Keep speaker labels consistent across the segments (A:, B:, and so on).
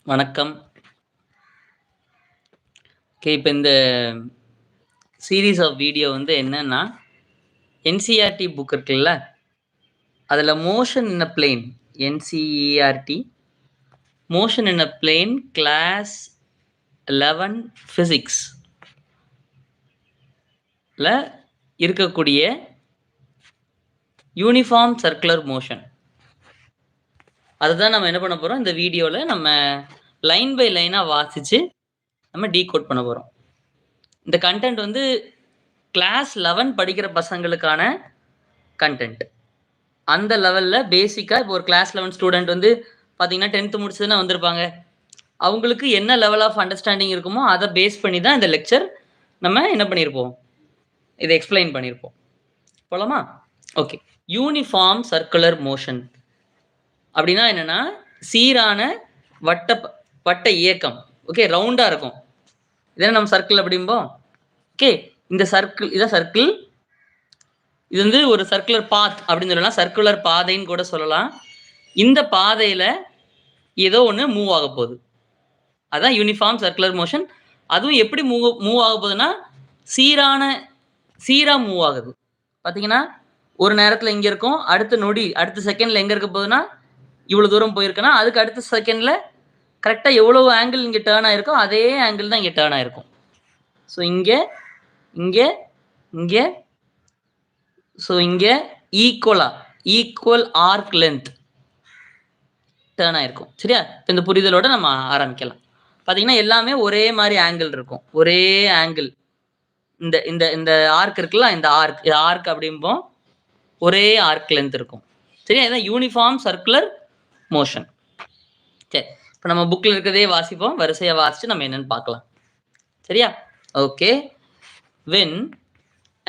A: வணக்கம். ஓகே. இப்ப இந்த சீரிஸ் ஆஃப் வீடியோ வந்து என்னன்னா, என்சிஇஆர்டி புக் இருக்குல்ல, அதுல motion in a plane NCERT motion in a plane class 11 பிசிக்ஸ்ல இருக்கக்கூடிய யூனிஃபார்ம் சர்க்குலர் மோஷன். அதுதான் நம்ம என்ன பண்ண போறோம், இந்த வீடியோல நம்ம லைன் பை லைனா வாசிச்சு நம்ம டீகோட் பண்ண போறோம். இந்த கண்டென்ட் வந்து கிளாஸ் 11 படிக்கிற பசங்களுக்கான கண்டென்ட். அந்த லெவல்ல பேசிக்கா இப்போ ஒரு கிளாஸ் 11 ஸ்டூடெண்ட் வந்து பார்த்தீங்கன்னா 10th முடிச்சதுன்னா வந்திருப்பாங்க. அவங்களுக்கு என்ன லெவல் ஆஃப் அண்டர்ஸ்டாண்டிங் இருக்குமோ அத பேஸ் பண்ணி தான் இந்த லெக்சர் நம்ம என்ன பண்ணியிருப்போம், இத எக்ஸ்பிளைன் பண்ணியிருப்போம். போலாமா? ஓகே. யூனிஃபார்ம் சர்க்குலர் மோஷன் அப்படின்னா என்னன்னா, சீரான வட்ட இயக்கம். ஓகே, ரவுண்டா இருக்கும். இதானே நம்ம சர்க்கிள் அப்படிம்போம். ஓகே, இந்த சர்க்கிள் இதான் சர்க்கிள். இது வந்து ஒரு சர்க்குலர் பாத் அப்படின்னு சொல்லலாம், சர்க்குலர் பாதைன்னு கூட சொல்லலாம். இந்த பாதையில ஏதோ ஒன்று மூவ் ஆக போகுது. அதான் யூனிஃபார்ம் சர்க்குலர் மோஷன். அதுவும் எப்படி மூவ் ஆக போகுதுன்னா, சீரா மூவ் ஆகுது. பார்த்தீங்கன்னா, ஒரு நேரத்தில் இங்கே இருக்கும், அடுத்த நொடி அடுத்த செகண்ட்ல எங்கே இருக்க போகுதுன்னா, இவ்வளோ தூரம் போயிருக்குன்னா அதுக்கு அடுத்த செகண்ட்ல கரெக்டாக எவ்வளோ ஆங்கிள் இங்கே டேர்ன் ஆயிருக்கோ அதே ஆங்கிள் தான் இங்கே டேர்ன் ஆயிருக்கும். ஸோ இங்கே இங்கே இங்கே ஸோ இங்கே ஈக்குவல் ஆர்க் லென்த் டேர்ன் ஆயிருக்கும். சரியா? இப்போ இந்த புரிதலோட நம்ம ஆரம்பிக்கலாம். பார்த்தீங்கன்னா எல்லாமே ஒரே மாதிரி ஆங்கிள் இருக்கும். ஒரே ஆங்கிள். இந்த இந்த இந்த ஆர்க் இருக்குல்ல, இந்த ஆர்க் அப்படிம்போம். ஒரே ஆர்க் லென்த் இருக்கும். சரியா? இதான் யூனிஃபார்ம் சர்க்குலர் மோஷன். சரி, இப்போ நம்ம புக்கில் இருக்கிறதே வாசிப்போம். வரிசையாக வாசிச்சு நம்ம என்னன்னு பார்க்கலாம். சரியா? Okay. When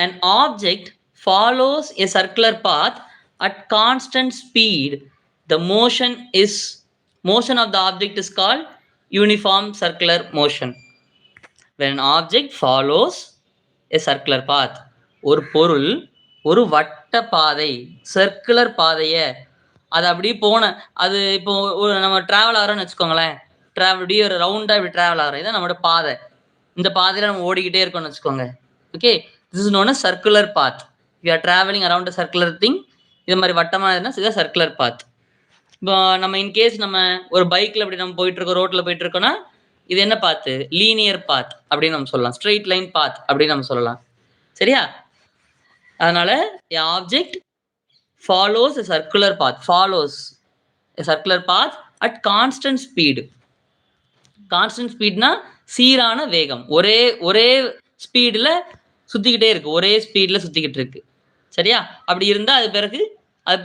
A: an object follows a circular path at constant speed, the motion of the object is called uniform circular motion. When an object follows a circular path, ஒரு பொருள் ஒரு வட்ட பாதை சர்க்குலர் பாதையை அது அப்படியே அது இப்போ நம்ம டிராவல் ஆகிறோம்னு வச்சுக்கோங்களேன். அப்படியே ஒரு ரவுண்டா இப்படி டிராவல் ஆகிறோம். இதான் நம்மளோட பாதை. இந்த பாதையில நம்ம ஓடிக்கிட்டே இருக்கோம்னு வச்சுக்கோங்க. Okay, this is known as circular path. You are travelling around a circular thing. இது மாதிரி வட்டமாக இருந்தால் இதுதான் சர்க்குலர் பாத். இப்போ நம்ம இன்கேஸ் நம்ம ஒரு பைக்ல அப்படி நம்ம போயிட்டு இருக்கோம், ரோட்ல போயிட்டு இருக்கோம்னா இது என்ன பாத்து? லீனியர் பாத் அப்படின்னு நம்ம சொல்லலாம். ஸ்ட்ரெயிட் லைன் பாத் அப்படின்னு நம்ம சொல்லலாம். சரியா? அதனால object follows a circular path at constant speed. Constant ஸ்பீட்னா சீரான வேகம். ஒரே ஸ்பீட்ல சுத்திக்கிட்டே இருக்கு. ஒரே ஸ்பீட்ல சுத்திக்கிட்டு இருக்கு. சரியா? அப்படி இருந்தா அது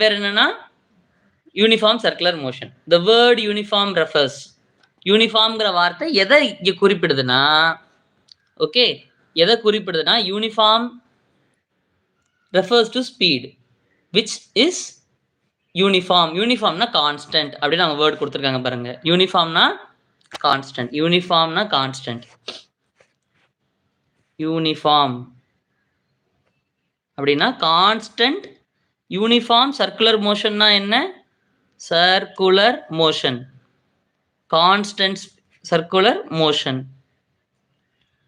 A: பேர் என்னன்னா uniform circular motion. The word uniform refers, யூனிஃபார்ம்ங்கிற வார்த்தை எதை இங்க குறிப்பிடுதுன்னா, ஓகே, எதை குறிப்பிடுதுன்னா uniform refers to speed which is uniform. யூனிஃபார்ம்னா கான்ஸ்டன்ட் அப்படின்னு அவங்க வேர்ட் கொடுத்துருக்காங்க பாருங்க. யூனிஃபார்ம்னா கான்ஸ்டன்ட். யூனிஃபார்ம் அப்படின்னா கான்ஸ்டன்ட். யூனிஃபார்ம் சர்க்குலர் மோஷன்னா என்ன? Circular motion. Constant circular motion.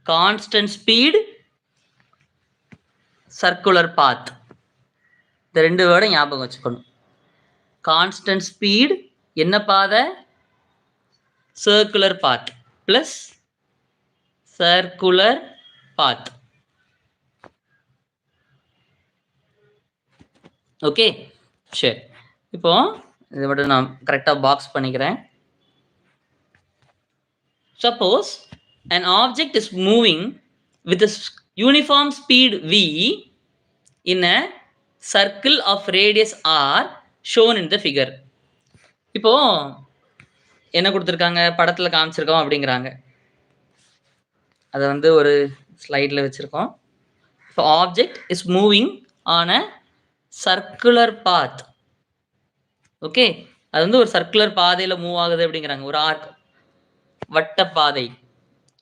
A: Constant speed, circular path. இந்த ரெண்டு வேர்டை ஞாபகம் வச்சுக்கணும். கான்ஸ்டன்ட் ஸ்பீட் என்ன பாதை? Circular path plus circular path. Okay, சரி. இப்போ இதை மட்டும் நான் கரெக்டாக பாக்ஸ் பண்ணிக்கிறேன். Suppose an object is moving with a uniform speed v in a circle of radius r shown in the figure. இப்போ என்ன கொடுத்துருக்காங்க, படத்தில் காமிச்சிருக்கோம் அப்படிங்கிறாங்க. அதை வந்து ஒரு ஸ்லைடில் வச்சுருக்கோம். இப்போ object is moving on a circular path. Okay, அது வந்து ஒரு சர்க்குலர் பாதையில் மூவ் ஆகுது அப்படிங்கிறாங்க. ஒரு ஆர்க், வட்ட பாதை.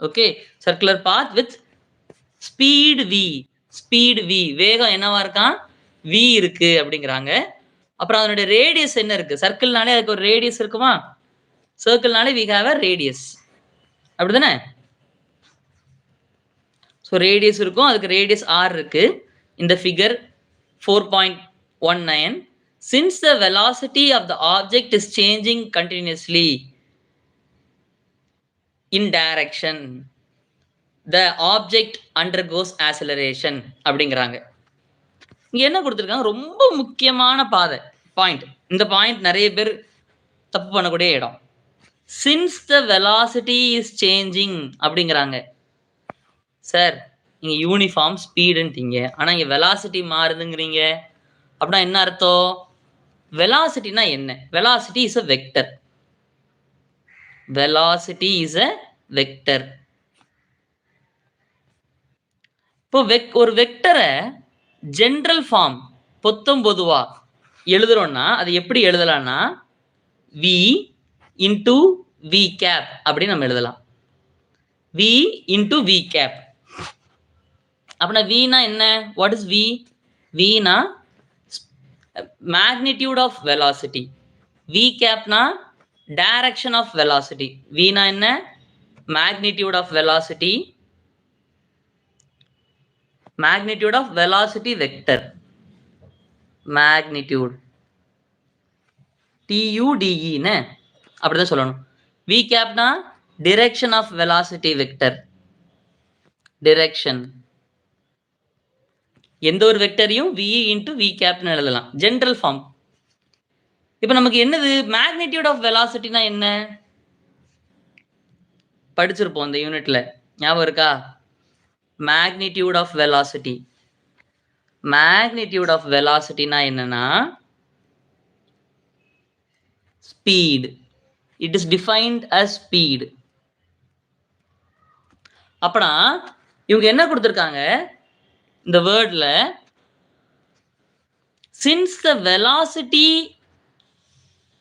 A: Okay, circular path with speed v. வேகம் என்னவா இருக்கான்? வி இருக்கு அப்படிங்கிறாங்க. அப்புறம் அதனுடைய ரேடியஸ் என்ன இருக்கு? சர்க்கிள்னாலே அதுக்கு ஒரு ரேடியஸ் இருக்குமா? சர்க்கிள்னாலே we have a radius. அப்படிதானே? ஸோ ரேடியஸ் இருக்கும், அதுக்கு ரேடியஸ் r இருக்கு. இந்த figure 4.19. Since the velocity of the object is changing continuously in direction, the object undergoes acceleration அப்படிங்கிறாங்க. இங்க என்ன கொடுத்திருக்காங்க? ரொம்ப முக்கியமான பாயிண்ட். இந்த பாயிண்ட் நிறைய பேர் தப்பு பண்ணக்கூடிய இடம். Since the velocity is changing அப்படிங்கிறாங்க. சார் நீங்க யூனிஃபார்ம் ஸ்பீடுன்ட்டீங்க, ஆனா இங்க வெலாசிட்டி மாறுதுங்கிறீங்க. அப்படின்னா என்ன அர்த்தம்? வெலாசிட்டினா என்ன? Velocity is a vector. velocity is a vector. இப்போ ஒரு வெக்டரை ஜெனரல் ஃபார்ம் பொதுவா எழுதுறோம்னா அது எப்படி எழுதலாம்னா v into v cap அப்படி நம்ம எழுதலாம். v into v cap. அப்படின்னா v னா என்ன? what is v? v னா magnitude of velocity. v cap னா direction of velocity. v னா என்ன? magnitude of velocity. magnitude of velocity vector. magnitude TUDE னே அப்படிதான் சொல்லணும். v cap னா direction of velocity vector. direction. எந்த ஒரு வெக்டரையும் v into v cap னு எழுதலாம், ஜெனரல் ஃபார்ம். இப்போ நமக்கு என்னது magnitude of velocity னா என்ன? படிச்சிருப்போம் இந்த யூனிட்ல, ஞாபகம் இருக்கா? magnitude of velocity. magnitude of velocity னா என்னன்னா speed. it is defined as speed. அப்பனா இவங்க என்ன கொடுத்திருக்காங்க இந்த வேர்ட்ல? since the velocity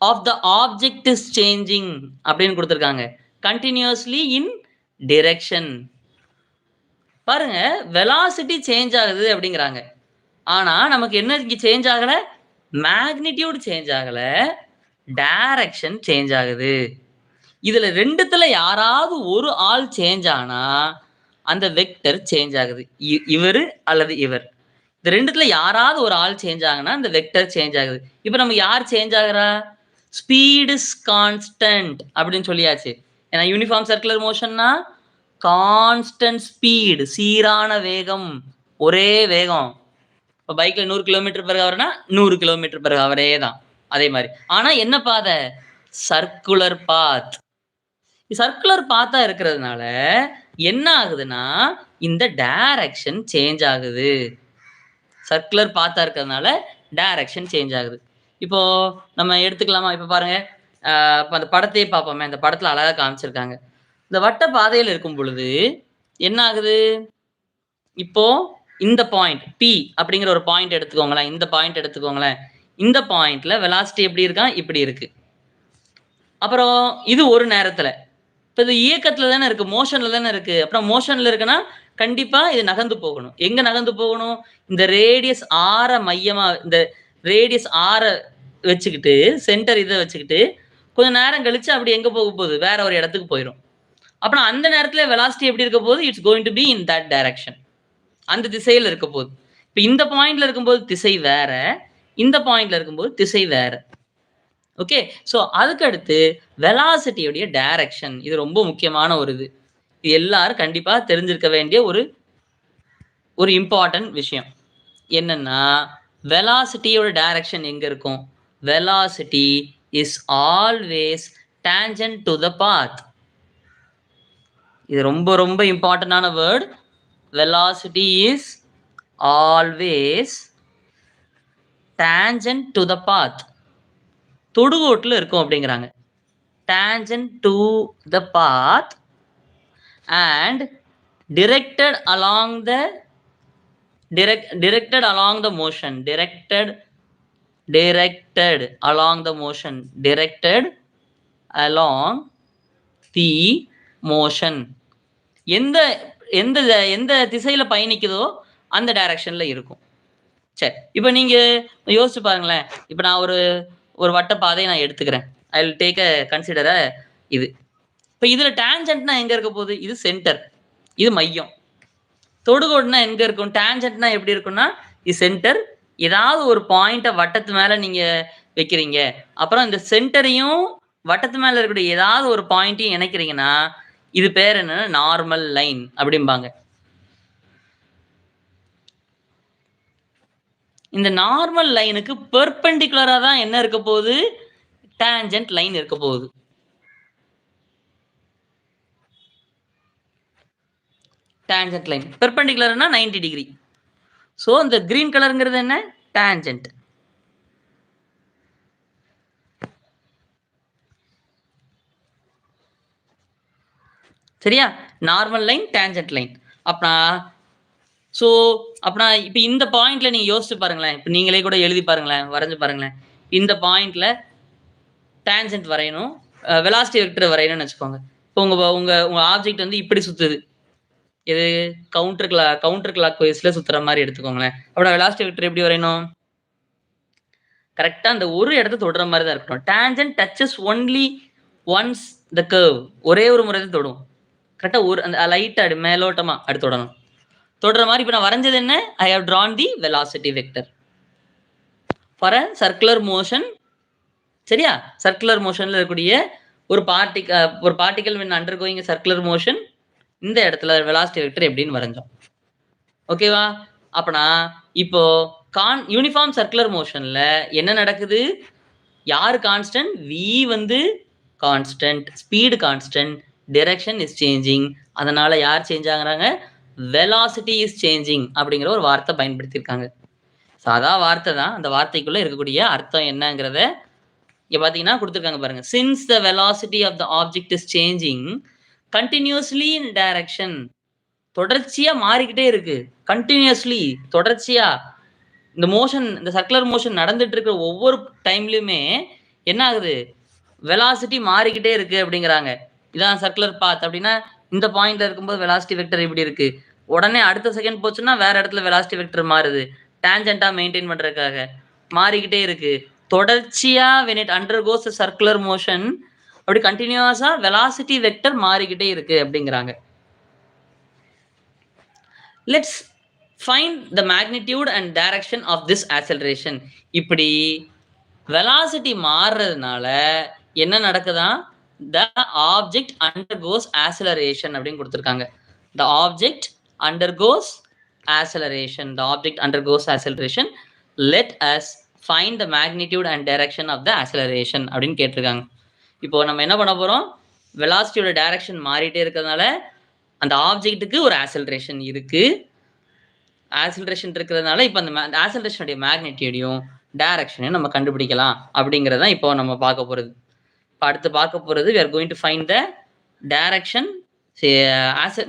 A: of the object is changing அப்படின்னு கொடுத்திருக்காங்க, continuously in direction. பாருங்க, வெலாசிட்டி சேஞ்ச் ஆகுது அப்படிங்கிறாங்க. ஆனா நமக்கு என்ன இங்க சேஞ்ச் ஆகல? மேக்னிடியூட் சேஞ்ச் ஆகல, டைரக்ஷன் சேஞ்ச் ஆகுது. இதுல ரெண்டுத்துல யாராவது ஒரு ஆள் சேஞ்ச் ஆனா அந்த வெக்டர் சேஞ்ச் ஆகுது. இவரு அல்லது இவர், இந்த ரெண்டுத்துல யாராவது ஒரு ஆள் சேஞ்ச் ஆகுனா அந்த வெக்டர் சேஞ்ச் ஆகுது. இப்ப நம்ம யார் சேஞ்ச் ஆகுறா? ஸ்பீட் இஸ் கான்ஸ்டன்ட் அப்படின்னு சொல்லியாச்சு. ஏன்னா யூனிஃபார்ம் சர்க்குலர் மோஷன்னா கான்ஸ்டன்ட் ஸ்பீட், சீரான வேகம், ஒரே வேகம். இப்போ பைக்ல 100 கிலோமீட்டர் பெர் ஹவர்னா 100 கிலோமீட்டர் பெர் ஹவரே தான், அதே மாதிரி. ஆனா என்ன பாதை? சர்க்குலர் பாத். சர்க்குலர் பாத்தா இருக்கிறதுனால என்ன ஆகுதுன்னா இந்த டைரக்ஷன் சேஞ்ச் ஆகுது. சர்க்குலர் பாத்தா இருக்கிறதுனால டைரக்ஷன் சேஞ்ச் ஆகுது. இப்போ நம்ம எடுத்துக்கலாமா? இப்ப பாருங்க, அந்த படத்தையே பார்ப்போமே. அந்த படத்துல அழகா காமிச்சிருக்காங்க. இந்த வட்ட பாதையில் இருக்கும் பொழுது என்ன ஆகுது? இப்போ இந்த பாயிண்ட் P அப்படிங்கிற ஒரு பாயிண்ட் எடுத்துக்கோங்களேன். இந்த பாயிண்ட் எடுத்துக்கோங்களேன். இந்த பாயிண்ட்ல வெலாசிட்டி எப்படி இருக்கா? இப்படி இருக்கு. அப்புறம் இது ஒரு நேரத்துல, இப்போ இது இயக்கத்துல தானே இருக்கு, மோஷன்ல தானே இருக்கு. அப்புறம் மோஷன்ல இருக்குன்னா கண்டிப்பா இது நகர்ந்து போகணும். எங்க நகர்ந்து போகணும்? இந்த ரேடியஸ் ஆர மையமா, இந்த ரேடியஸ் ஆர வச்சுக்கிட்டு, சென்டர் இதை வச்சுக்கிட்டு கொஞ்சம் நேரம் கழிச்சு அப்படி எங்க போக போகுது? வேற ஒரு இடத்துக்கு போயிடும். அப்புறம் அந்த நேரத்துல வெலாசிட்டி எப்படி இருக்க போகுது? It's going to be in that direction, அந்த திசையில இருக்க போகுது. இப்போ இந்த பாயிண்ட்ல இருக்கும்போது திசை வேற, இந்த பாயிண்ட்ல இருக்கும்போது திசை வேற. ஓகே, ஸோ அதுக்கு அடுத்து வெலாசிட்டியோடைய டைரக்ஷன், இது ரொம்ப முக்கியமான ஒரு இது எல்லாரும் கண்டிப்பா தெரிஞ்சிருக்க வேண்டிய ஒரு இம்பார்ட்டன்ட் விஷயம். என்னன்னா வெலாசிட்டியோட டைரக்ஷன் எங்க இருக்கும்? Velocity is always tangent to the path. இது ரொம்ப ரொம்ப இம்பார்ட்டன்டான word. Velocity is always tangent to the path. தொடுகோட்டில் இருக்கும் அப்படிங்கிறாங்க. tangent to the path and directed along the motion. directed along the motion. directed along the motion. எந்த எந்த எந்த திசையில பயணிக்குதோ அந்த டைரக்ஷன்ல இருக்கும். சரி, இப்போ நீங்க யோசிச்சு பாருங்களேன். இப்போ நான் ஒரு வட்ட பாதையை நான் எடுத்துக்கிறேன். I will take a consider இது. இப்ப இதுல டான்ஜென்ட்னா எங்க இருக்க போகுது? இது சென்டர், இது மையம். தொடுகோடுனா எங்க இருக்கும்? டான்ஜென்ட்னா எப்படி இருக்கும்னா இது சென்டர், ஏதாவது ஒரு பாயிண்ட வட்டத்து மேல நீங்க வைக்கிறீங்க. அப்புறம் இந்த சென்டரையும் வட்டத்து மேல இருக்கக்கூடிய ஏதாவது ஒரு பாயிண்ட்டையும் இணைக்கிறீங்கன்னா இது பேர் என்னன்னா நார்மல் லைன் அப்படிம்பாங்க. இந்த நார்மல் லைனுக்கு பெர்பெண்டிகுலரா தான் என்ன இருக்க போகுது? டான்ஜென்ட் லைன் இருக்க போகுது. டான்ஜென்ட் லைன் பெர்பெண்டிகுலர்னா 90 டிகிரி. சோ இந்த கிரீன் கலர்ங்கிறது என்ன? டான்ஜென்ட். சரியா? Normal line, tangent line. அப்பனா சோ அப்பனா இப்ப இந்த பாயிண்ட்ல நீங்க யோசிச்சு பாருங்களேன். இப்ப நீங்களே கூட எழுதி பாருங்களேன், வரைஞ்சு பாருங்களேன். இந்த பாயிண்ட்ல டான்ஜென்ட் வரையணும், வெலாசிட்டி வெக்டர் வரையணும்னு வச்சுக்கோங்க. இப்போ உங்க உங்க உங்க ஆப்ஜெக்ட் வந்து இப்படி சுத்துது. இது கவுண்டர் கிளாக் வைஸ்ல சுத்துற மாதிரி எடுத்துக்கோங்களேன். அப்ப வெலாசிட்டி வெக்டர் எப்படி வரையணும்? கரெக்ட்டா அந்த ஒரு இடத்த தொடுற மாதிரி தான் இருக்கணும். Tangent touches only once the curve. ஒரே ஒரு முறை தான் தொடும். கரெக்ட்டா ஒரு அந்த லைட்டா அப்படி மேலோட்டமா அப்படி தொடணும். தொடுற மாதிரி இப்ப நான் வரைஞ்சது என்ன? I have drawn the velocity vector for a circular motion. சரியா? சர்க்குலர் மோஷன்ல இருக்கக்கூடிய ஒரு particle when undergoing a circular motion இந்த இடத்துல வெலாசிட்டி வெக்டர் எப்படின்னு வரைஞ்சோம். ஓகேவா? அப்பனா இப்போ யூனிஃபார்ம் சர்க்குலர் மோஷன்ல என்ன நடக்குது? யாரு கான்ஸ்டன்ட்? v வந்து constant, speed constant, direction is changing. அதனால யார் சேஞ்ச் ஆகுறாங்க? வெலாசிட்டி இஸ் சேஞ்சிங் அப்படிங்கிற ஒரு வார்த்தை பயன்படுத்தியிருக்காங்க. சாதா வார்த்தை தான். அந்த வார்த்தைக்குள்ள இருக்கக்கூடிய அர்த்தம் என்னங்கிறத இங்க பாத்தீங்கன்னா கொடுத்துருக்காங்க பாருங்க. Since the velocity of the object is changing continuously in direction. தொடர்ச்சியா மாறிக்கிட்டே இருக்கு. கண்டினியூஸ்லி தொடர்ச்சியா இந்த மோஷன், இந்த சர்க்குலர் மோஷன் நடந்துட்டு இருக்கிற ஒவ்வொரு டைம்லயுமே என்ன ஆகுது? வெலாசிட்டி மாறிக்கிட்டே இருக்கு அப்படிங்கிறாங்க. இதான் சர்க்குலர் பாத் அப்படின்னா இந்த பாயிண்ட்ல இருக்கும்போது வெலாசிட்டி வெக்டர் இப்படி இருக்கு. உடனே அடுத்த செகண்ட் போச்சுன்னா வேற இடத்துல வெலாசிட்டி வெக்டர் மாறுது. டான்ஜென்ட்டா மெயின்டைன் பண்றதுக்காக மாறிக்கிட்டே இருக்கு. தொடர்ச்சியா when it undergoes a circular motion அப்படி கண்டினியூஸா வெலாசிட்டி வெக்டர் மாறிக்கிட்டே இருக்கு அப்படிங்கிறாங்க. Let's find the magnitude and direction of this acceleration. இப்படி வெலாசிட்டி மாறுறதுனால என்ன நடக்குதா? த ஆப்ஜெக்ட் அண்டர்கோஸ் ஆக்சலரேஷன் அப்படின்னு கொடுத்துருக்காங்க. The object undergoes acceleration. The object undergoes acceleration. Let us find the magnitude and direction of the acceleration அப்படின்னு கேட்டிருக்காங்க. இப்போ நம்ம என்ன பண்ண போறோம்? வெலாசிட்டியோட டைரக்ஷன் மாறிட்டே இருக்கிறதுனால அந்த ஆப்ஜெக்ட்டுக்கு ஒரு ஆக்சலரேஷன் இருக்கு. ஆக்சலரேஷன் இருக்கிறதுனால இப்போ அந்த ஆக்சலரேஷனுடைய மேக்னிடியூடையும் டைரக்ஷனையும் நம்ம கண்டுபிடிக்கலாம் அப்படிங்கிறதான் இப்போ நம்ம பார்க்க போறது. இப்போ அடுத்து பார்க்க போறது we are going to find the direction,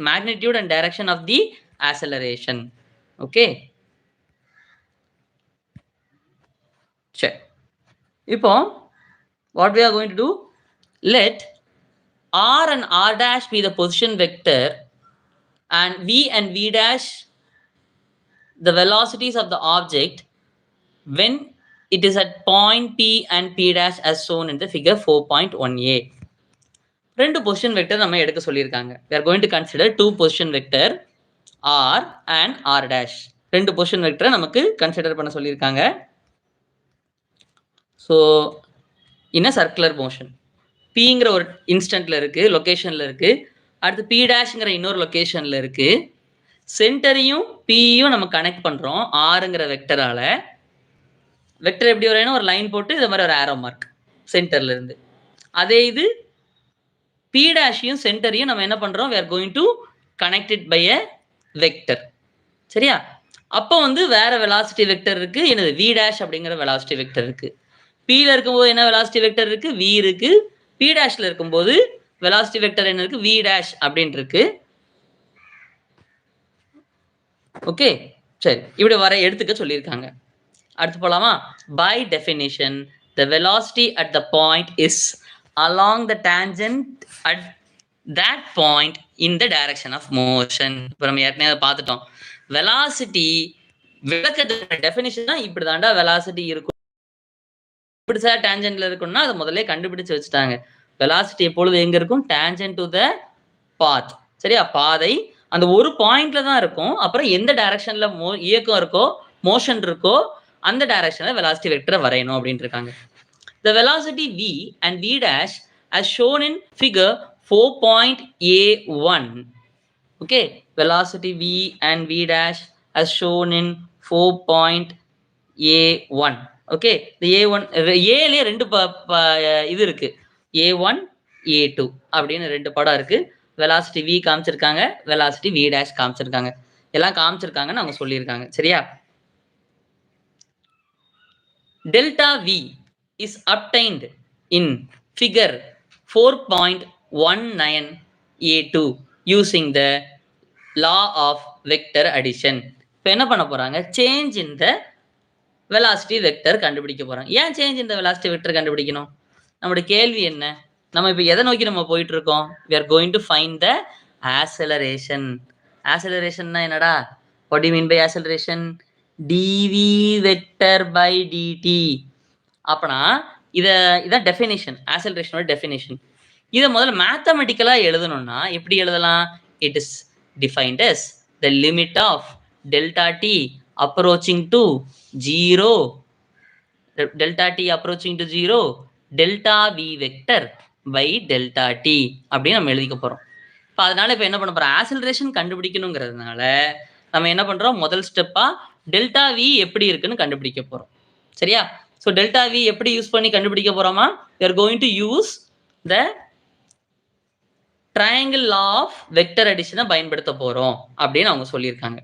A: magnitude and direction of the acceleration. Okay. சரி. இப்போ what we are going to do? Let r and r dash be the position vector and v and v dash the velocities of the object when it is at point P and P dash as shown in the figure 4.1a. ரெண்டு position vector நம்ம எடுக்க சொல்லியிருக்காங்க. we are going to consider two position vector r and r dash. ரெண்டு position வெக்டரை நமக்கு consider பண்ண சொல்லியிருக்காங்க. So in a circular motion Pங்கிற ஒரு இன்ஸ்டன்ட்ல இருக்கு, லொகேஷன்ல இருக்கு. அடுத்து P டேஷ்ங்கிற இன்னொரு லொகேஷன்ல இருக்கு. சென்டரையும் Pயும் நம்ம கனெக்ட் பண்றோம் ஆர்ங்கிற வெக்டரால. வெக்டர் எப்படி வரையணும்? ஒரு லைன் போட்டு இது மாதிரி ஒரு ஆரோ மார்க் சென்டர்ல இருந்து. அதே இது P டேஷையும் சென்டரையும் நம்ம என்ன பண்றோம்? we are going to connect it by a vector. சரியா? அப்போ வந்து வேற வெலாசிட்டி வெக்டர் இருக்கு. என்னது? V டேஷ் அப்படிங்கிற வெலாசிட்டி வெக்டர் இருக்கு. Pல இருக்கும்போது என்ன வெலாசிட்டி வெக்டர் இருக்கு? V இருக்கு. P டேஷ்ல இருக்கும்போது வெலாசிட்டி வெக்டர் என்ன இருக்கு? V டேஷ் அப்படின்னு இருக்கு. ஓகே, சரி. இப்படி வர எடுத்துக்க சொல்லியிருக்காங்க. அடுத்து போலாமா? By definition, the velocity at the point is along the tangent at that point in the direction of motion. இப்போ நம்ம ஏற்கனவே பார்த்துட்டோம். வெலாசிட்டி விளக்கத்தோட டெஃபினிஷன் தான் இப்படி தாண்டா வெலாசிட்டி இருக்கும். இப்படி சார் டான்ஜென்ட்ல இருக்கும்னா அதை முதல்ல கண்டுபிடிச்சு வச்சுட்டாங்க. வெலாசிட்டி எப்பொழுது எங்க இருக்கும்? டான்ஜென்ட் டு த பாத். சரியா? பாதை அந்த ஒரு பாயிண்ட்ல தான் இருக்கும். அப்புறம் எந்த டைரக்ஷன்ல இயக்கம் இருக்கோ, மோஷன் இருக்கோ, அந்த டைரக்ஷன்ல வெலாசிட்டி வெக்டரை வரையணும் அப்படின்னு இருக்காங்க. The velocity v and v dash as shown in figure 4.a1. Okay, velocity v and v dash as shown in 4.a1. Okay, the a1 a-லயே ரெண்டு இது இருக்கு. a1 a2 அப்படின்னு ரெண்டு படம் இருக்கு. வெலாசிட்டி v காமிச்சிருக்காங்க, வெலாசிட்டி v dash காமிச்சிருக்காங்க. எல்லாம் காமிச்சிருக்காங்கன்னு அவங்க சொல்லியிருக்காங்க. சரியா? Delta v is obtained in figure 4.19a2 using the law of vector addition. இப்போ என்ன பண்ண போறாங்க? Change in the velocity vector கண்டுபிடிக்க போறாங்க. ஏன் change in the velocity vector கண்டுபிடிக்கணும்? நம்மளுடைய கேள்வி என்ன? நம்ம இப்போ எதை நோக்கி நம்ம போயிட்டு இருக்கோம்? we are going to find the acceleration. acceleration என்னடா? what do you mean by acceleration? dv vector by dt. அப்பனா இதான் டெஃபினிஷன், ஆக்சலரேஷனோட டெஃபினிஷன். இதை முதல்ல மேத்தமெட்டிக்கலா எழுதணும்னா எப்படி எழுதலாம்? It is defined as the limit of delta t approaching to 0, delta t approaching to 0, delta v vector by delta t அப்படின்னு நம்ம எழுதிக்க போறோம். இப்போ அதனால இப்போ என்ன பண்ண போறோம்? ஆக்சலரேஷன் கண்டுபிடிக்கணுங்கிறதுனால நம்ம என்ன பண்றோம்? முதல் ஸ்டெப்பா டெல்டா வி எப்படி இருக்குன்னு கண்டுபிடிக்க போறோம். சரியா? ஸோ டெல்டா வி எப்படி யூஸ் பண்ணி கண்டுபிடிக்க போறோமா? we are going to use the triangle law of vector addition பயன்படுத்த போறோம் அப்படின்னு அவங்க சொல்லியிருக்காங்க.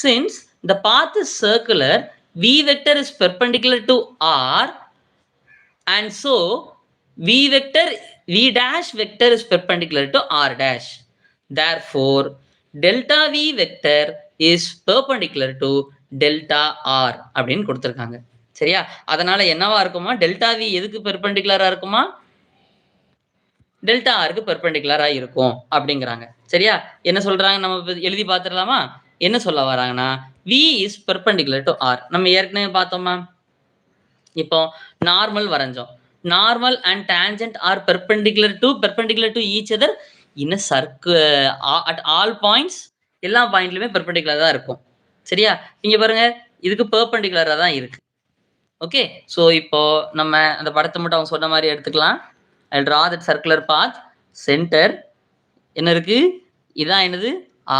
A: since the path is circular, v vector is perpendicular to r and so v dash vector is perpendicular to r dash. therefore delta v vector is perpendicular to delta r அப்படின்னு கொடுத்திருக்காங்க. சரியா? அதனால என்னவா இருக்குமா? டெல்டா வி எதுக்கு பெர்பெண்டிகுலரா இருக்குமா? Delta ஆருக்கு பெர்பெண்டிகுலரா இருக்கும் அப்படிங்கிறாங்க. சரியா? என்ன சொல்றாங்க? நம்ம எழுதி பார்த்துடலாமா? என்ன சொல்ல வராங்கன்னா v is perpendicular to r. நம்ம ஏற்கனவே பார்த்தோமா? இப்போ நார்மல் வரைஞ்சோம். Normal and tangent are perpendicular to each other in a circle at all points. எல்லா பாயிண்ட்லயுமே பெர்பெண்டிகுலரா தான் இருக்கும். சரியா? இங்க பாருங்க, இதுக்கு பெர்பெண்டிகுலரா தான் இருக்கு. ஓகே, ஸோ இப்போ நம்ம அந்த படத்தை மட்டும் அவங்க சொன்ன மாதிரி எடுத்துக்கலாம். I'll draw that circular path. Centre என்ன இருக்கு? இதான் என்னது?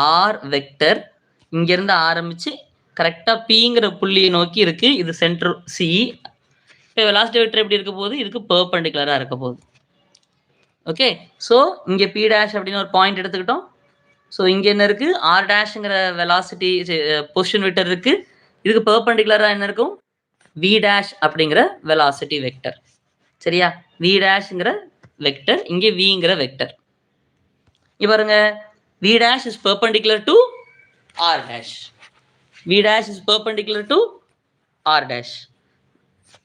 A: R vector. இங்கிருந்து ஆரம்பிச்சு கரெக்டா பிங்கிற புள்ளியை நோக்கி இருக்கு. இது சென்டர் சி. இப்போ வெலாசிட்டி வெக்டர் எப்படி இருக்க போகுது? இதுக்கு பெர்பெண்டிகுலரா இருக்க போகுது. ஓகே, ஸோ இங்கே பி டேஷ் அப்படின்னு ஒரு பாயிண்ட் எடுத்துக்கிட்டோம். ஸோ இங்க என்ன இருக்கு? ஆர் டேஷ்ங்கிற வெலாசிட்டி பொசிஷன் வெக்டர் இருக்கு. இதுக்கு பெர்பெண்டிகுலரா என்ன இருக்கும்? வி டேஷ் அப்படிங்கிற வெலாசிட்டி வெக்டர். சரியா? வி டேஷ்ங்கிற வெக்டர், இங்கே விங்கிற வெக்டர். பாருங்க, v dash is perpendicular to r dash. V dash is perpendicular to r dash.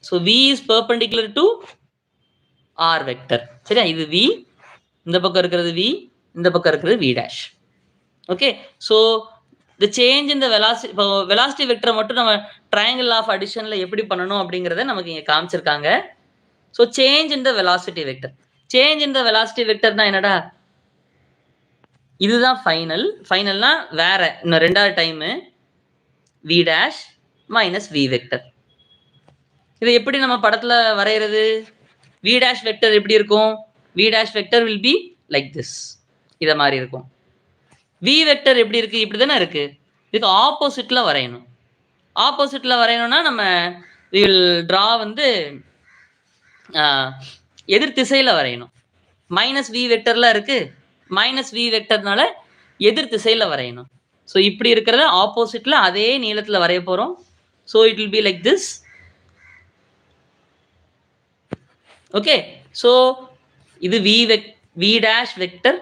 A: So v is perpendicular to r vector. சரியா? இது வி, இந்த பக்கம் இருக்கிறது வி, இந்த பக்கம் இருக்கிறது v dash. Okay, so the change in the velocity, இப்போ velocity vector மட்டும் நம்ம triangle of additionல எப்படி பண்ணணும் அப்படிங்கிறத நமக்கு இங்க காமிச்சிருக்காங்க. So change in the velocity vector. Change in the velocity வெக்டர்னா என்னடா? இதுதான் ஃபைனல். ஃபைனல்னா வேற இன்னும் ரெண்டாவது time V dash minus V vector. இது எப்படி நம்ம படத்துல வரைகிறது? வி டேஷ் வெக்டர் எப்படி இருக்கும்? V dash vector will be like this. இத மாதிரி இருக்கும். வி வெக்டர் எப்படி இருக்கு? இப்படி தானே இருக்கு. இதுக்கு ஆப்போசிட்ல வரையணும். ஆப்போசிட்ல வரையணும்னா நம்ம வில் டிரா வந்து எதிர் திசையில வரையணும். மைனஸ் வி வெக்டர்ல இருக்கு. மைனஸ் வி வெக்டர்னால எதிர் திசையில வரையணும். ஸோ இப்படி இருக்கிறத ஆப்போசிட்ல அதே நீளத்துல வரைய போறோம். So it will be like this. Okay, so இது வி டேஷ் வெக்டர்,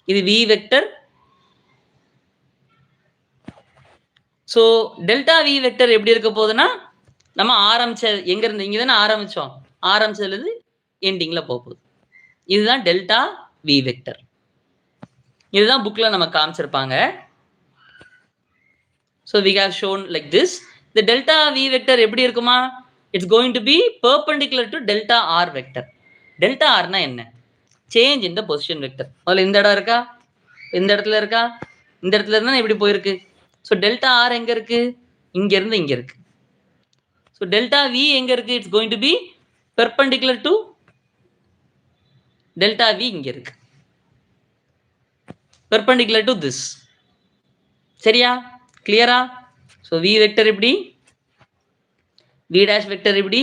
A: இது v vector. So delta v vector எப்படி இருக்க போகுதுன்னா, நம்ம ஆரம்பிச்ச எங்க இருந்து இங்க தானே ஆரம்பிச்சோம். ஆரம்பிச்சதுல இருந்து எண்டிங்ல போகுது. இதுதான் டெல்டா வி வெக்டர். இதுதான் புக்ல நம்ம காமிச்சிருப்பாங்க. So we have shown like this. the delta v vector எப்படி இருக்குமா? it's going to be perpendicular to delta r vector. Delta ஆர்னா என்ன? Change in the position vector. முதல்ல இந்த இடம் இருக்கா, இந்த இடத்துல இருக்கா, இந்த இடத்துல இருந்தா இப்படி போயிருக்கு. ஸோ டெல்டா ஆர் எங்க இருக்கு? இங்க இருந்து இங்க இருக்கு. ஸோ டெல்டா வி எங்க இருக்கு? It's going to be perpendicular to delta v இங்க இருக்கு, பெர்பெண்டிகுலர் டு திஸ். சரியா? கிளியரா? ஸோ வி வெக்டர் இப்படி, வி டேஷ் வெக்டர் இப்படி,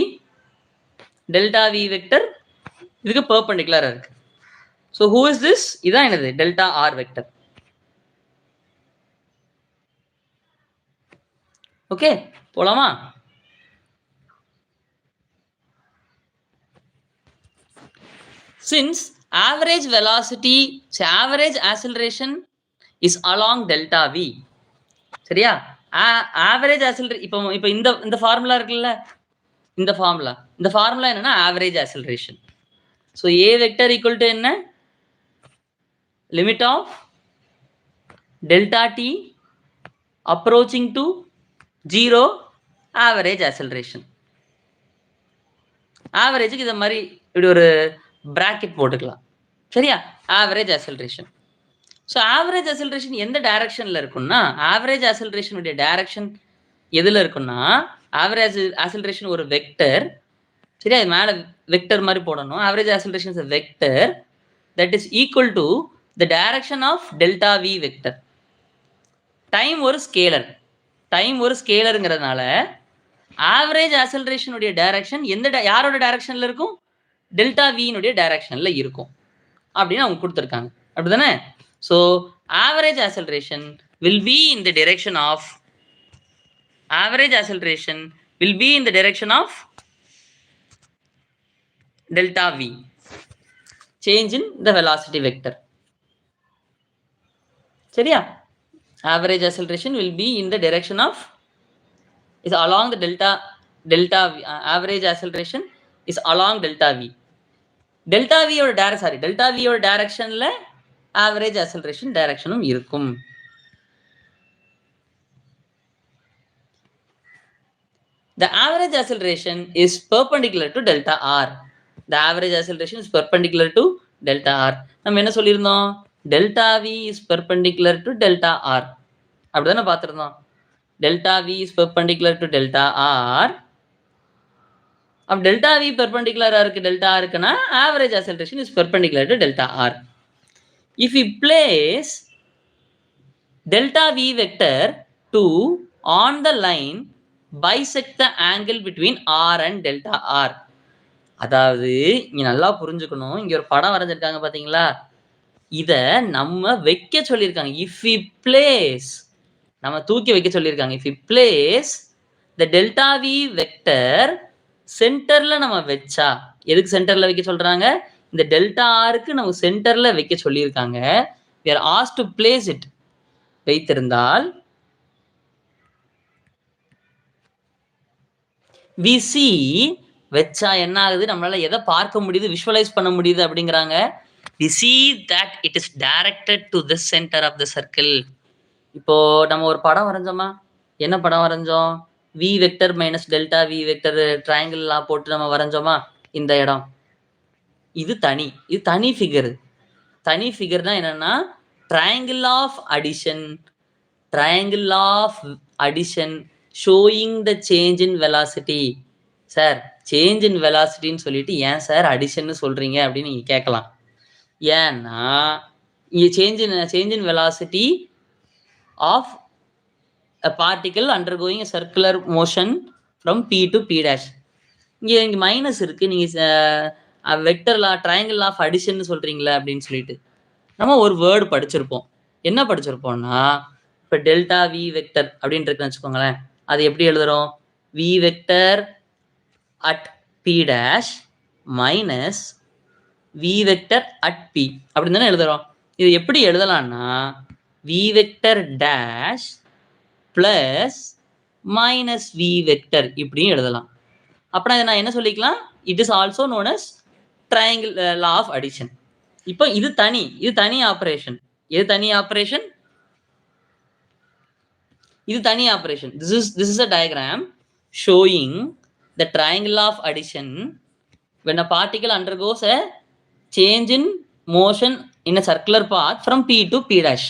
A: டெல்டா வி வெக்டர் இதுக்கு பெர்பெண்டிகுலரா இருக்கு. So who is this? இதான் என்னது? Delta R vector. ஓகே, போலாமா? Since average velocity, average acceleration is along delta v. சரியா? ஆவரேஜ் ஆக்சிலரேஷன் இப்போ இந்த ஃபார்முலா இருக்குல்ல, இந்த ஃபார்முலா என்னன்னா average acceleration. So A vector equal to என்ன? Limit of delta T approaching to 0 average acceleration. ஆவரேஜுக்கு இதை மாதிரி இப்படி ஒரு பிராக்கெட் போட்டுக்கலாம். சரியா? Average acceleration. So average acceleration எந்த டைரக்ஷன்ல இருக்கும்னா, ஆவரேஜ் ஆக்சிலரேஷனுடைய டைரக்ஷன் எதுல இருக்கும்னா, ஆவரேஜ் ஆக்சிலரேஷன் ஒரு வெக்டர். சரியா? அது மேல வெக்டர் மாதிரி போடணும். Average acceleration is a vector that is equal to the direction of delta v vector. Time ஒரு ஸ்கேலர், டைம் ஒரு ஸ்கேலருங்கிறதுனால ஆவரேஜ் ஆக்சிலரேஷனுடைய டைரக்ஷன் யாரோட டைரக்ஷன்ல இருக்கும்? டெல்டா வினுடைய டைரக்ஷன்ல இருக்கும் அப்படின்னு அவங்க கொடுத்துருக்காங்க. அப்படிதானே? So average acceleration will be in the direction of delta v, change in the velocity vector. சரியா? average acceleration will be in the direction of is along the delta v. Average acceleration is along delta v. delta v ஓட delta v ஓட டைரக்ஷன்ல average acceleration டைரக்ஷனும் இருக்கும். The average acceleration is perpendicular to delta r. The average acceleration is perpendicular to delta r. நம்ம என்ன சொல்லியிருந்தோம்? delta v is perpendicular to delta r. அப்படிதானே பார்த்திருந்தோம். delta v is perpendicular to delta r. அப்ப delta v perpendicular இருக்கு delta r இருக்குன்னா average acceleration is perpendicular to delta r. If we place delta v vector to on the line bisect the angle between r and delta r. அதாவது இங்க நல்லா புரிஞ்சுக்கணும். இங்க ஒரு படம் வரைஞ்சிருக்காங்க பாத்தீங்களா? இத நம்ம வைக்க சொல்லியிருக்காங்க. if we place, நம்ம தூக்கி வைக்க சொல்லியிருக்காங்க. if we place the delta v vector சென்டர்ல நம்ம வச்சா, எதுக்கு சென்டர்ல வைக்க சொல்றாங்க? இந்த டெல்டா ஆருக்கு நம்ம சென்டர்ல வைக்க சொல்லியிருக்காங்க. we are asked to place it. வைத்திருந்தால் we see, வச்சா என்ன ஆகுது? நம்மளால எதை பார்க்க முடியுது, விஷுவலைஸ் பண்ண முடியுது அப்படிங்கிறாங்க. we see that it is directed to the center of the circle. இப்போ நம்ம ஒரு படம் வரைஞ்சோமா? என்ன படம் வரைஞ்சோம்? v vector minus delta v vector ட்ரையாங்கிள்லாம் போட்டு நம்ம வரைஞ்சோமா? இந்த இடம் இது தனி ஃபிகர். தனி ஃபிகர்னா என்னன்னா triangle of addition showing the change in velocity. Sir change in வெலாசிட்டின்னு சொல்லிட்டு ஏன் சார் அடிஷன்னு சொல்றீங்க அப்படின்னு நீங்க கேட்கலாம். ஏன்னா இங்க change in velocity of a particle undergoing a circular motion from p to p dash. இங்க மைனஸ் இருக்கு. நீங்க vector law triangle of addition சொல்றீங்களா அப்படின்னு சொல்லிட்டு நம்ம ஒரு வேர்டு படிச்சிருப்போம். என்ன படிச்சிருப்போம்னா, இப்போ டெல்டா வி வெக்டர் அப்படின்னு இருக்குன்னு வச்சுக்கோங்களேன். அது எப்படி எழுதுறோம்? V vector at P dash minus V vector at P அப்படின்னு தானே எழுதுறோம். இது எப்படி எழுதலாம்னா V vector dash plus minus V vector இப்படியும் எழுதலாம். அப்படின்னா இதை நான் என்ன சொல்லிக்கலாம்? It is also known as triangle law of addition. இப்போ இது தனி ஆபரேஷன். இது தனி operation. This is a diagram showing the triangle of addition when a particle undergoes a change in motion in a circular path from P to P dash.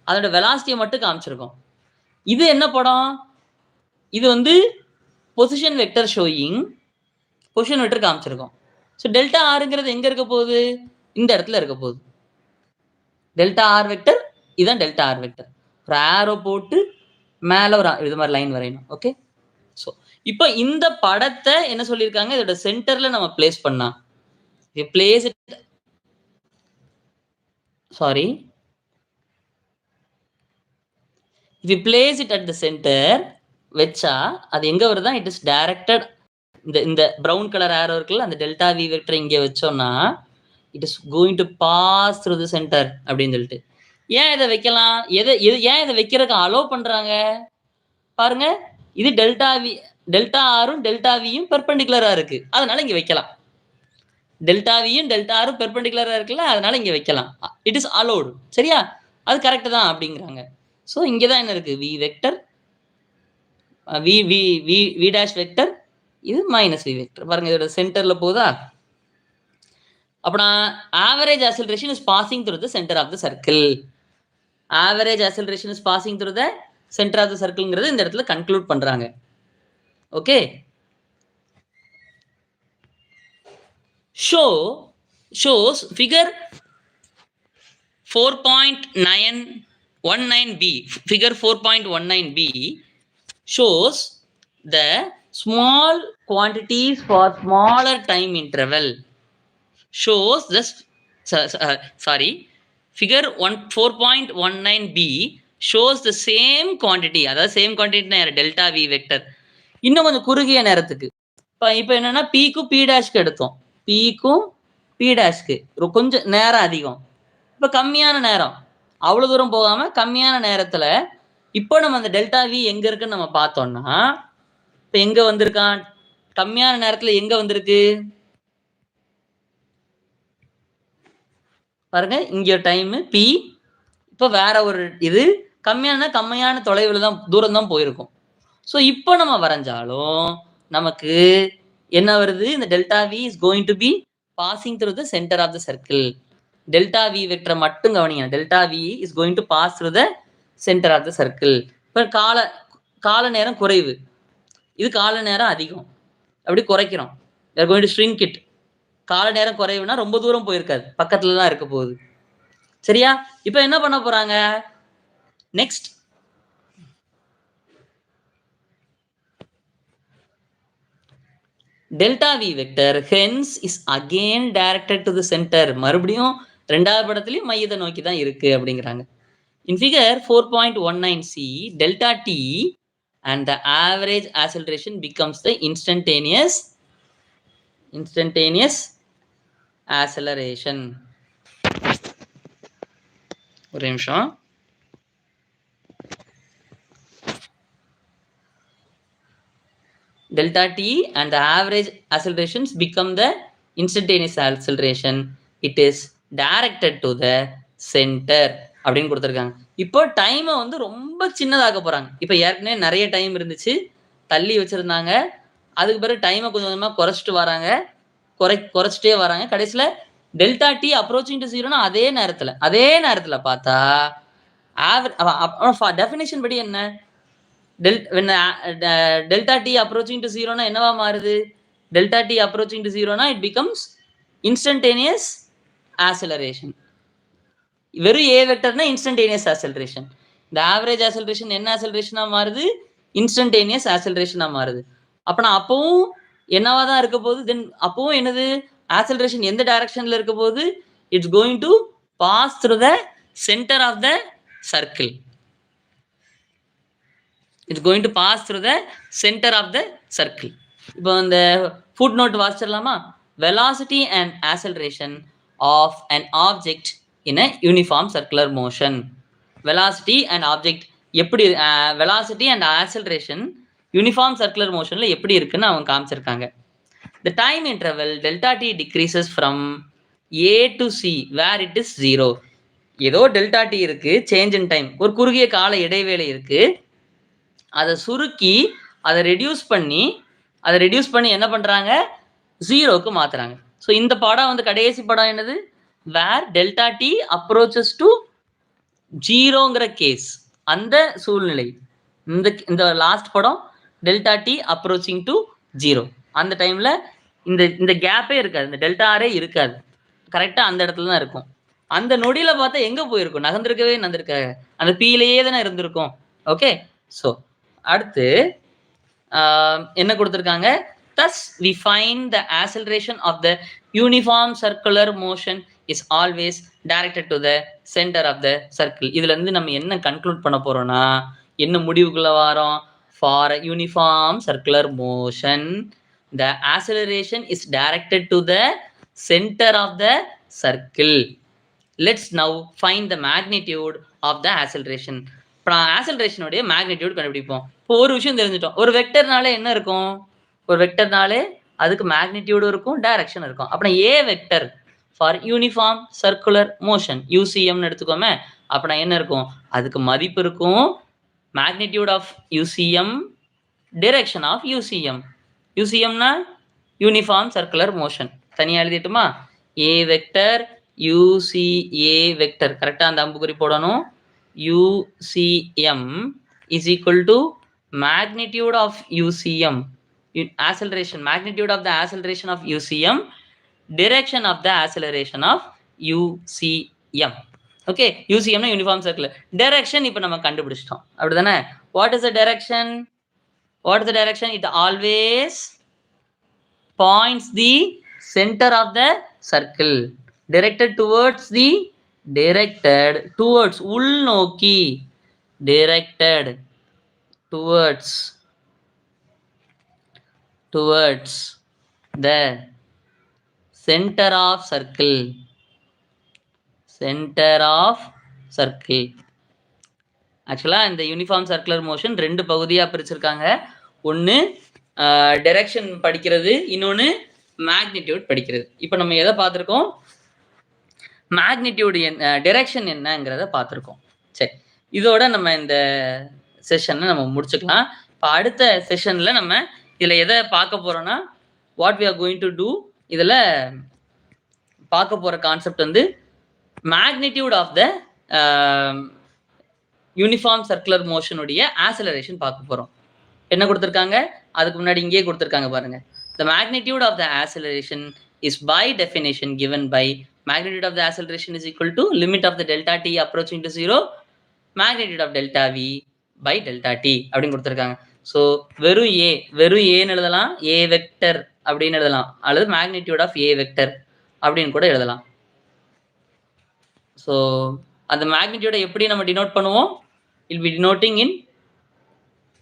A: அதோட வெலாசிட்டியை மட்டும் காமிச்சிருக்கோம். இது என்ன படம்? இது வந்து position vector showing, position vector காமிச்சிருக்கோம். So delta ஆருங்கிறது எங்க இருக்க போகுது? இந்த இடத்துல இருக்க போகுது. டெல்டா ஆர் வெக்டர், இதுதான் டெல்டா ஆர் வெக்டர். ஒரு ஆரோ போட்டு மேல ஒரு இது மாதிரி லைன் வரையணும். ஓகே, ஸோ இப்போ இந்த படத்தை என்ன சொல்லியிருக்காங்க? இதோட சென்டர்ல நம்ம பிளேஸ் பண்ணா, place it, sorry, if you place it at the center வச்சா அது எங்க வருதா? இட் இஸ் டைரக்டட், இந்த பிரவுன் கலர் ஆரோ இருக்குல்ல, அந்த டெல்டா வி வெக்டர் இங்கே வச்சோம்னா it is going to pass through the centre அப்படின்னு சொல்லிட்டு. ஏன் இதை வைக்கலாம்? ஏன் இதை வைக்கிறதுக்கு அலோ பண்றாங்க பாருங்க. இது டெல்டா ஆரும் டெல்டா வியும் பெர்பெண்டிகுலரா இருக்கு, அதனால இங்க வைக்கலாம். டெல்டா வியும் டெல்டா ஆரும் பெர்பெண்டிகுலரா இருக்குல்ல, அதனால இங்க வைக்கலாம். It is allowed. சரியா? அது கரெக்ட் தான் அப்படிங்கிறாங்க. ஸோ இங்கே தான் என்ன இருக்கு? V vector, V dash vector, இது மைனஸ் வி வெக்டர். பாருங்க இதோட சென்டர்ல போதா? அப்பனா average acceleration is passing through the centre of the circle. Average acceleration is passing through the centre of the சர்க்கிள்ங்கிறது இந்த இடத்துல கன்க்ளூட் பண்றாங்க. Okay, shows figure 4.19b, figure 4.19b shows the small quantities for smaller time interval. Shows this, sorry, figure 4.19b shows the same quantity, அதாவது same quantity delta v vector, இன்னும் கொஞ்சம் குறுகிய நேரத்துக்கு. இப்போ என்னன்னா பிக்கும் பி டேஷ்க்கு எடுத்தோம், பிக்கும் பி டேஷ்க்கு கொஞ்சம் நேரம் அதிகம், இப்போ கம்மியான நேரம், அவ்வளோ தூரம் போகாம கம்மியான நேரத்தில் இப்போ நம்ம அந்த டெல்டா வி எங்க இருக்குன்னு நம்ம பார்த்தோம்னா, இப்போ எங்க வந்திருக்கான்? கம்மியான நேரத்தில் எங்க வந்திருக்கு பாருங்க. இங்க டைம் பி, இப்போ வேற ஒரு இது கம்மியான தொலைவில் தான், தூரம் தான் போயிருக்கும். ஸோ இப்போ நம்ம வரைஞ்சாலும் நமக்கு என்ன வருது? இந்த delta v is going to be passing through the centre of the circle. Delta v வெக்டரை மட்டும் கவனிங்க. Delta v is going to pass through the centre of the circle. இப்போ கால நேரம் குறைவு, இது கால நேரம் அதிகம், அப்படி குறைக்கிறோம். we are going to shrink it. கால நேரம் குறைவுனா ரொம்ப தூரம் போயிருக்காது, பக்கத்துல தான் இருக்க போகுது. சரியா? இப்போ என்ன பண்ண போறாங்க? Next delta v vector hence is again directed to the center. மறுபடியும் ரெண்டாவது படத்துலயும் மையத்தை நோக்கி தான் இருக்கு அப்படிங்கிறாங்க. In figure 4.19c, delta t and the average acceleration becomes the instantaneous acceleration. ஒரு நிமிஷம். Delta t and the average accelerations become the instantaneous acceleration. It is directed to the center அப்படின்னு கொடுத்துருக்காங்க. இப்போ டைமை வந்து ரொம்ப சின்னதாக்க போறாங்க. இப்போ ஏற்கனவே நிறைய டைம் இருந்துச்சு, தள்ளி வச்சிருந்தாங்க, அதுக்கு பிறகு டைமை கொஞ்சம் கொஞ்சமாக குறைச்சிட்டு வராங்க, குறைச்சிட்டே வராங்க. கடைசியில் டெல்டா டி அப்ரோச்சிங் டு ஜீரோனா அதே நேரத்தில் பார்த்தா டெஃபினேஷன் படி என்ன? delta t approaching to zero na என்னவா மாறுது? delta t approaching to zero na it becomes instantaneous acceleration. வெறும் a vector na instantaneous acceleration. the average acceleration என்ன acceleration ஆ மாறுது? instantaneous acceleration ஆ மாறுது. அப்பனா அப்பவும் என்னவா தான் இருக்க போகுது? then அப்பவும் என்னது? acceleration எந்த டைரக்ஷன்ல இருக்க போகுது? it's going to pass through the center of the circle. It's going to pass through the center of the circle. இப்போ இந்த ஃபுட் நோட் வாசிச்சிடலாமா? velocity and acceleration of an object in a uniform circular motion. velocity and object எப்படி velocity and acceleration uniform circular motionல எப்படி இருக்குன்னு அவங்க காமிச்சிருக்காங்க. The time interval delta t decreases from a to c where it is 0. ஏதோ delta D இருக்கு, change in time, ஒரு குறுகிய கால இடைவேளை இருக்கு, அதை சுருக்கி அதை ரெடியூஸ் பண்ணி என்ன பண்றாங்க? 0க்கு மாத்துறாங்க. ஸோ இந்த படம் வந்து கடைசி படம் என்னது? Where delta T approaches to 0ங்கிற கேஸ். அந்த சூழ்நிலை. இந்த லாஸ்ட் படம் டெல்டா டி அப்ரோச்சிங் டு 0. அந்த டைம்ல இந்த கேப்பே இருக்காது. இந்த டெல்டா ஆரே இருக்காது. கரெக்டா அந்த இடத்துல தான் இருக்கும். அந்த நொடியில பார்த்தா எங்க போயிருக்கும்? நகர்ந்திருக்காது. அந்த பீலயே தானே இருந்திருக்கும். ஓகே. ஸோ அடுத்து என்ன கொடுத்திருக்காங்க? Thus we find the acceleration of the uniform circular motion is always directed to the center of the circle. இதுல இருந்து நம்ம என்ன கன்க்ளூட் பண்ண போறோம்னா, என்ன முடிவுக்குள்ள வரோம்? For a uniform circular motion, the acceleration is directed to the center of the circle. Let's now find the magnitude of the acceleration. இப்போ acceleration உடைய மேக்னிடியூட் கண்டுபிடிப்போம். இப்போ ஒரு விஷயம் தெரிஞ்சிட்டோம். ஒரு வெக்டர்னாலே என்ன இருக்கும்? ஒரு வெக்டர்னாலே அதுக்கு மேக்னிடியூடும் இருக்கும், டைரக்ஷன் இருக்கும். அப்புறம் A vector for uniform circular motion யூசிஎம்னு எடுத்துக்கோமே. அப்படின்னா என்ன இருக்கும்? அதுக்கு மதிப்பு இருக்கும். Magnitude of UCM, direction of UCM. யூசிஎம்னா யூனிஃபார்ம் சர்க்குலர் மோஷன். தனியாக எழுதிட்டுமா? ஏ வெக்டர் யூசிஏ வெக்டர் கரெக்டாக அந்த அம்புக்குறி போடணும். UCM is equal to magnitude of UCM, acceleration, magnitude of the acceleration of UCM, direction of the acceleration of UCM. Okay, UCM na uniform circular. Direction இப்போ நம்ம கண்டுபிடிச்சிட்டோம். அப்படிதானே? What is the direction? What is the direction? It always points the center of the circle, directed towards உள்நோக்கி, directed towards the center of circle. ஆக்சுவலா இந்த uniform circular motion ரெண்டு பகுதியா பிரிச்சிருக்காங்க. ஒன்னு டைரக்ஷன் படிக்கிறது, இன்னொன்னு மேக்னிடியூட் படிக்கிறது. இப்போ நம்ம எதை பார்த்துருக்கோம்? மேக்னிடியூட் டைரக்ஷன் என்னங்கிறத பார்த்துருக்கோம். சரி, இதோட நம்ம இந்த செஷனை நம்ம முடிச்சுக்கலாம். இப்போ அடுத்த செஷனில் நம்ம இதில் எதை பார்க்க போகிறோன்னா, what we are going to do, இதில் பார்க்க போகிற கான்செப்ட் வந்து magnitude of the uniform circular மோஷனுடைய ஆக்சலரேஷன் பார்க்க போகிறோம். என்ன கொடுத்துருக்காங்க? அதுக்கு முன்னாடி இங்கேயே கொடுத்துருக்காங்க பாருங்க. The magnitude of the acceleration is by definition given by magnitude of the acceleration is equal to limit of the delta t approaching to 0 magnitude of delta v by delta t அப்படின்னு கொடுத்துருக்காங்க. So வெறும் ஏன்னு எழுதலாம், ஏ vector அப்படின்னு எழுதலாம், அல்லது magnitude of A vector அப்படின்னு கூட எழுதலாம். ஸோ அந்த மேக்னிடியூடை எப்படி நம்ம டினோட் பண்ணுவோம்? இல் பி டினோட்டிங் இன்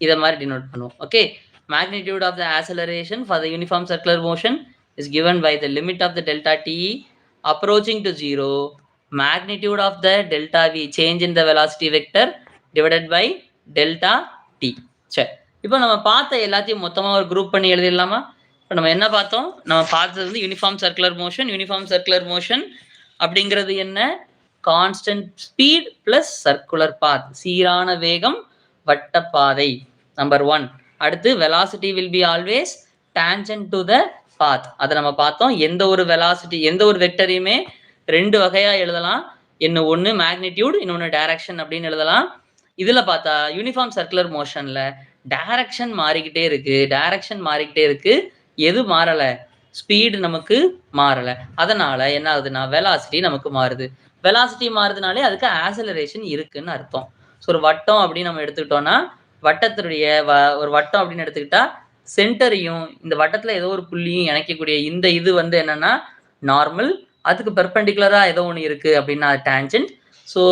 A: இதை மாதிரி டினோட் பண்ணுவோம். Okay, magnitude of the acceleration for the uniform circular motion is given by the limit of the delta t approaching to 0 magnitude of the delta v change in the velocity vector divided by delta t. சரி, இப்போ நம்ம பார்த்த எல்லாத்தையும் மொத்தமாக ஒரு group பண்ணி எழுதிடலாமா? இப்போ நம்ம என்ன பார்த்தோம்? நம்ம பார்த்தது வந்து யூனிஃபார்ம் சர்க்குலர் மோஷன் அப்படிங்கிறது என்ன? Constant speed plus circular path, சீரான வேகம், வட்டப்பாதை. நம்பர் 1. அடுத்து velocity will be always tangent to the path, அதை நம்ம பார்த்தோம். எந்த ஒரு வெலாசிட்டி, எந்த ஒரு வெக்டரையுமே ரெண்டு வகையா எழுதலாம். ஒன்று மேக்னிடியூட், இன்னொன்று டைரக்ஷன் அப்படின்னு எழுதலாம். இதுல பார்த்தா யூனிஃபார்ம் சர்க்குலர் மோஷன்ல டைரக்ஷன் மாறிக்கிட்டே இருக்கு. எது மாறல? ஸ்பீடு நமக்கு மாறல. அதனால என்ன ஆகுதுன்னா வெலாசிட்டி நமக்கு மாறுது. வெலாசிட்டி மாறுதுனாலே அதுக்கு ஆக்சலரேஷன் இருக்குன்னு அர்த்தம். ஸோ ஒரு வட்டம் அப்படின்னு நம்ம எடுத்துக்கிட்டோம்னா, வட்டத்துடைய ஒரு வட்டம் அப்படின்னு எடுத்துக்கிட்டா சென்டரையும் இந்த வட்டத்துல ஏதோ ஒரு புள்ளியும் இணைக்கக்கூடிய இந்த இது வந்து என்னன்னா நார்மல், அதுக்கு பெர்பெண்டிகுலரா ஏதோ ஒன்று இருக்கு அப்படின்னா அது டான்ஜென்ட். ஸோ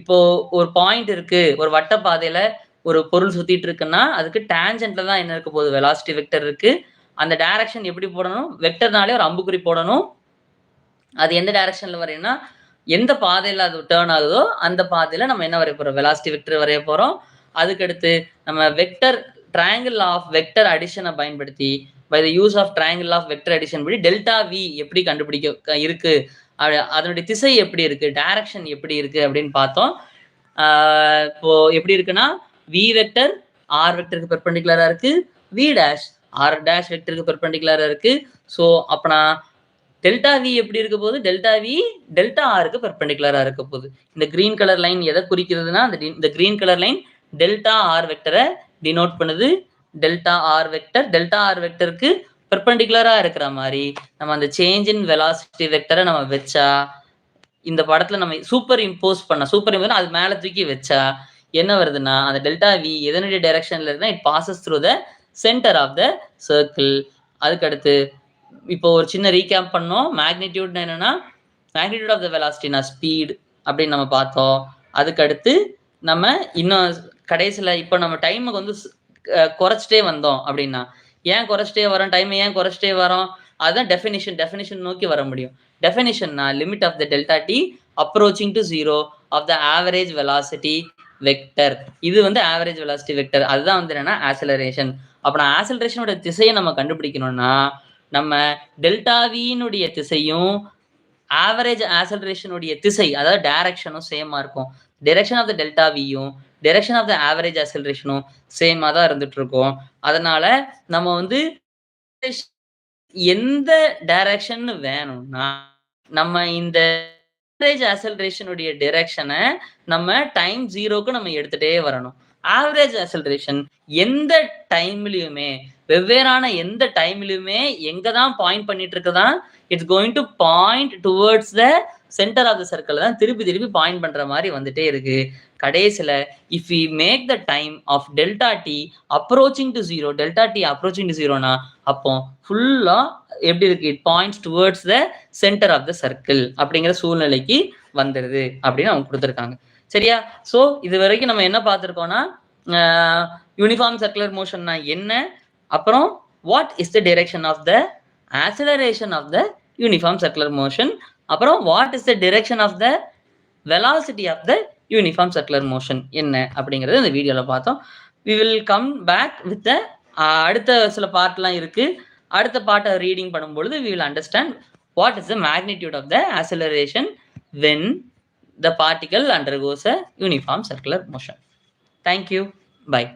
A: இப்போ ஒரு பாயிண்ட் இருக்கு, ஒரு வட்ட பாதையில ஒரு பொருள் சுத்திட்டு இருக்குன்னா அதுக்கு டான்ஜென்ட்ல தான் என்ன இருக்க போகுது? வெலாசிட்டி வெக்டர் இருக்கு. அந்த டைரக்ஷன் எப்படி போடணும்? வெக்டர்னாலே ஒரு அம்புக்குறி போடணும். அது எந்த டைரக்ஷன்ல வரையும்னா, எந்த பாதையில அது டேர்ன் ஆகுதோ அந்த பாதையில நம்ம என்ன வரைய போறோம்? வெலாசிட்டி வெக்டர் வரைய போறோம். அதுக்கடுத்து நம்ம வெக்டர் ட்ரையாங்கிள் ஆஃப் வெக்டர் அடிஷனை பயன்படுத்தி by the use of triangle of vector addition படி டெல்டா வி எப்படி கண்டுபிடிக்க இருக்கு, அதனுடைய திசை எப்படி இருக்கு, டைரக்ஷன் எப்படி இருக்கு அப்படின்னு பார்த்தோம். இப்போ எப்படி இருக்குன்னா, வி வெக்டர் ஆர் வெக்டருக்கு பெர்பெண்டிகுலரா இருக்கு, வி டேஷ் ஆர் டேஷ் வெக்டருக்கு பெர்பெண்டிகுலரா இருக்கு. ஸோ அப்பனா டெல்டா வி எப்படி இருக்க போகுது? டெல்டா வி டெல்டா ஆருக்கு பெர்பெண்டிகுலரா இருக்க போகுது. இந்த கிரீன் கலர் லைன் எதை குறிக்கிறதுனா இந்த green colour line delta r வெக்டரை டினோட் பண்ணுது. டெல்டா ஆர் வெக்டருக்கு பெர்பெண்டிகுலரா இருக்கிற மாதிரி நம்ம அந்த சேஞ்ச் இன் வெலாசிட்டி வெக்டரை நம்ம வச்சா இந்த படத்துல நம்ம சூப்பர் இம்போஸ் அது மேல தூக்கி வச்சா என்ன வருதுன்னா அந்த டெல்டா வி எதனுடைய டைரக்ஷன்ல இருக்குன்னா it passes through the centre of the circle. அதுக்கு அடுத்து இப்போ ஒரு சின்ன ரீகேப் பண்ணோம். மேக்னிடியூட் என்னன்னா மேக்னிடியூட் ஆஃப் த வெலாசிட்டினா ஸ்பீட் அப்படின்னு நம்ம பார்த்தோம். அதுக்கு அடுத்து நம்ம இன்னும் கடைசியில இப்போ நம்ம டைமுக்கு வந்து குறைச்சிட்டே வந்தோம் அப்படின்னா ஏன் குறைச்சிட்டே வரோம், டைம் ஏன் குறைச்சிட்டே வரோம், அதுதான் டெஃபினிஷன் நோக்கி வர முடியும். டெஃபினிஷன்னா limit of the delta T approaching to zero of the average velocity vector. இது வந்து ஆவரேஜ் வெலாசிட்டி வெக்டர். அதுதான் வந்து என்னன்னா ஆக்சலரேஷன். அப்ப நான் ஆக்சலரேஷனோட திசையை நம்ம கண்டுபிடிக்கணும்னா நம்ம டெல்டா வினுடைய திசையும் ஆவரேஜ் ஆக்சலரேஷனுடைய திசை அதாவது டைரக்ஷனும் சேமா இருக்கும். டைரக்ஷன் ஆஃப் த டெல்டா வியும் டைரக்ஷன் ஆஃப் த ஆவரேஜ் ஆக்சலரேஷனும் சேமா தான் இருந்துட்டு இருக்கும். அதனால நம்ம வந்து எந்த டைரக்ஷன் வேணும்னா நம்ம இந்த ஆவரேஜ் ஆக்சலரேஷனுடைய டைரக்ஷனை நம்ம டைம் ஜீரோக்கு நம்ம எடுத்துட்டே வரணும். ஆவரேஜ் ஆக்சலரேஷன் எந்த டைம்லயுமே வெவ்வேறான எந்த டைம்லயுமே எங்க தான் பாயிண்ட் பண்ணிட்டு இருக்குதான் it's going to point towards the centre of the circle தான் திருப்பி பாயிண்ட் பண்ற மாதிரி வந்துட்டே இருக்கு. கடைசியில if we make the time of delta T approaching to ஜீரோனா அப்போ ஃபுல்லா எப்படி இருக்கு, it points towards the centre of the circle அப்படிங்கிற சூழ்நிலைக்கு வந்துடுது அப்படின்னு அவங்க கொடுத்துருக்காங்க. சரியா? ஸோ இது வரைக்கும் நம்ம என்ன பார்த்துருக்கோம்னா யூனிஃபார்ம் சர்க்குலர் மோஷன்னா என்ன, அப்புறம் what is the direction of the acceleration of the uniform circular motion, அப்புறம் what is the direction of the velocity of the uniform circular motion என்ன அப்படிங்கிறது இந்த வீடியோவில் பார்த்தோம். We will come back with அடுத்த சில பார்ட்லாம் இருக்கு. அடுத்த பார்ட்டை ரீடிங் பண்ணும்பொழுது we will understand what is the magnitude of the acceleration when the particle undergoes a uniform circular motion. Thank you. Bye.